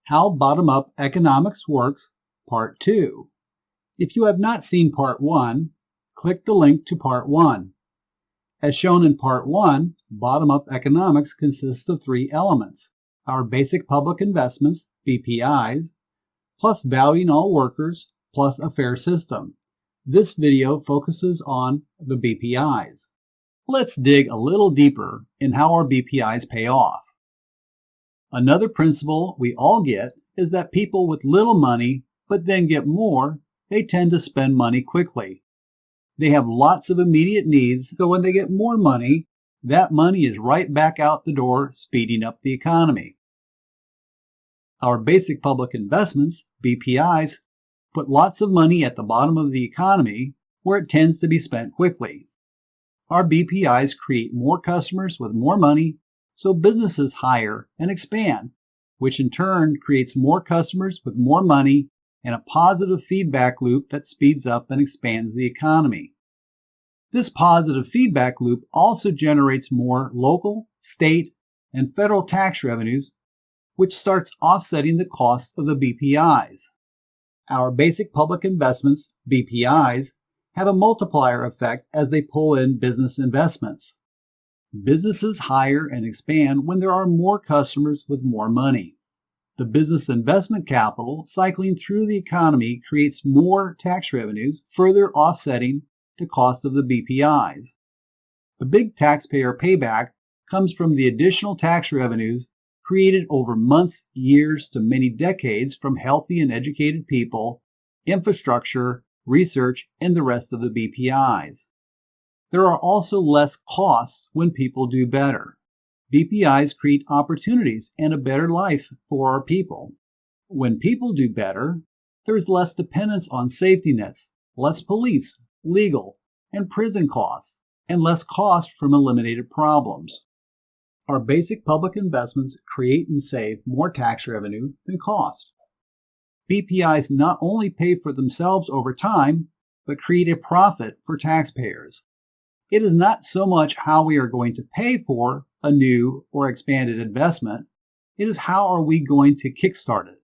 How Bottom-Up Economics Works, Part 2. If you have not seen Part 1, click the link to Part 1. As shown in Part 1, bottom-up economics consists of three elements: our basic public investments, BPIs, plus valuing all workers, plus a fair system. This video focuses on the BPIs. Let's dig a little deeper in how our BPIs pay off. Another principle we all get is that people with little money but then get more, they tend to spend money quickly. They have lots of immediate needs, so when they get more money, that money is right back out the door, speeding up the economy. Our basic public investments, BPIs, put lots of money at the bottom of the economy where it tends to be spent quickly. Our BPIs create more customers with more money, so businesses hire and expand, which in turn creates more customers with more money and a positive feedback loop that speeds up and expands the economy. This positive feedback loop also generates more local, state, and federal tax revenues, which starts offsetting the cost of the BPIs. Our basic public investments, BPIs, have a multiplier effect as they pull in business investments. Businesses hire and expand when there are more customers with more money. The business investment capital cycling through the economy creates more tax revenues, further offsetting the cost of the BPIs. The big taxpayer payback comes from the additional tax revenues created over months, years, to many decades from healthy and educated people, infrastructure, research, and the rest of the BPIs. There are also less costs when people do better. BPIs create opportunities and a better life for our people. When people do better, there is less dependence on safety nets, less police, legal, and prison costs, and less cost from eliminated problems. Our basic public investments create and save more tax revenue than cost. BPIs not only pay for themselves over time, but create a profit for taxpayers. It is not so much how we are going to pay for a new or expanded investment, it is how are we going to kickstart it.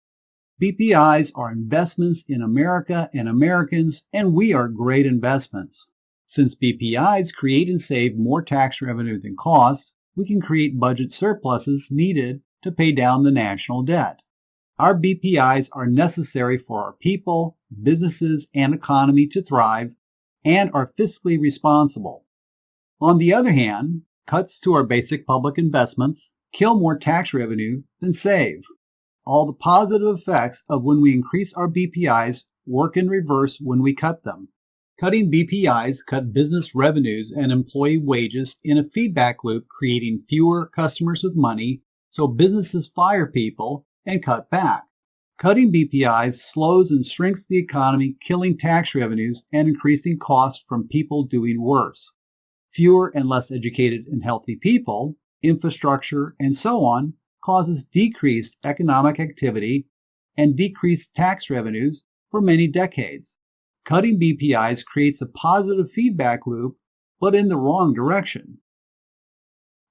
BPIs are investments in America and Americans, and we are great investments. Since BPIs create and save more tax revenue than cost, we can create budget surpluses needed to pay down the national debt. Our BPIs are necessary for our people, businesses, and economy to thrive and are fiscally responsible. On the other hand, cuts to our basic public investments kill more tax revenue than save. All the positive effects of when we increase our BPIs work in reverse when we cut them. Cutting BPIs cut business revenues and employee wages in a feedback loop, creating fewer customers with money, so businesses fire people and cut back. Cutting BPIs slows and shrinks the economy, killing tax revenues and increasing costs from people doing worse. Fewer and less educated and healthy people, infrastructure, and so on causes decreased economic activity and decreased tax revenues for many decades. Cutting BPIs creates a positive feedback loop, but in the wrong direction.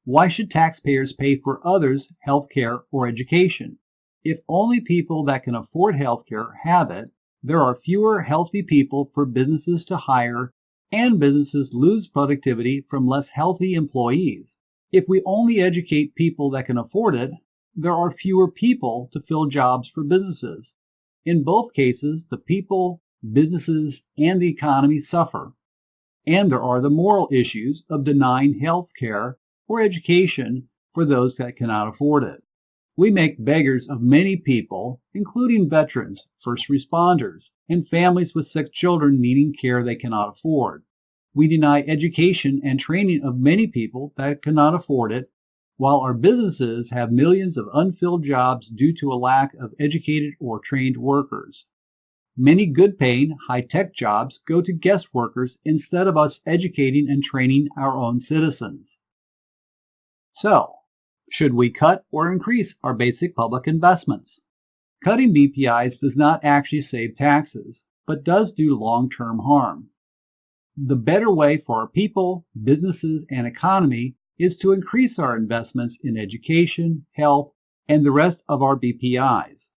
Why should taxpayers pay for others' health care or education? If only people that can afford health care have it, there are fewer healthy people for businesses to hire, and businesses lose productivity from less healthy employees. If we only educate people that can afford it, there are fewer people to fill jobs for businesses. In both cases, the people, businesses, and the economy suffer. And there are the moral issues of denying health care or education for those that cannot afford it. We make beggars of many people, including veterans, first responders, and families with sick children needing care they cannot afford. We deny education and training of many people that cannot afford it, while our businesses have millions of unfilled jobs due to a lack of educated or trained workers. Many good-paying, high-tech jobs go to guest workers instead of us educating and training our own citizens. So, should we cut or increase our basic public investments? Cutting BPIs does not actually save taxes, but does do long-term harm. The better way for our people, businesses, and economy is to increase our investments in education, health, and the rest of our BPIs.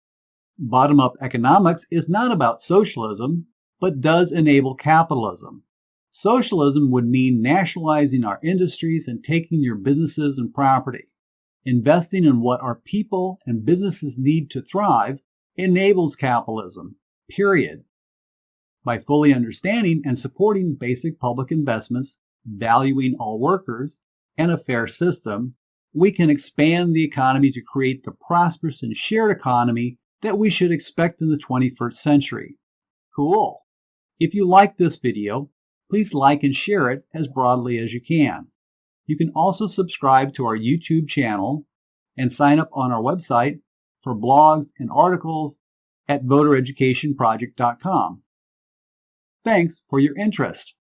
Bottom-up economics is not about socialism, but does enable capitalism. Socialism would mean nationalizing our industries and taking your businesses and property. Investing in what our people and businesses need to thrive enables capitalism, period. By fully understanding and supporting basic public investments, valuing all workers, and a fair system, we can expand the economy to create the prosperous and shared economy that we should expect in the 21st century. Cool! If you like this video, please like and share it as broadly as you can. You can also subscribe to our YouTube channel and sign up on our website for blogs and articles at votereducationproject.com. Thanks for your interest.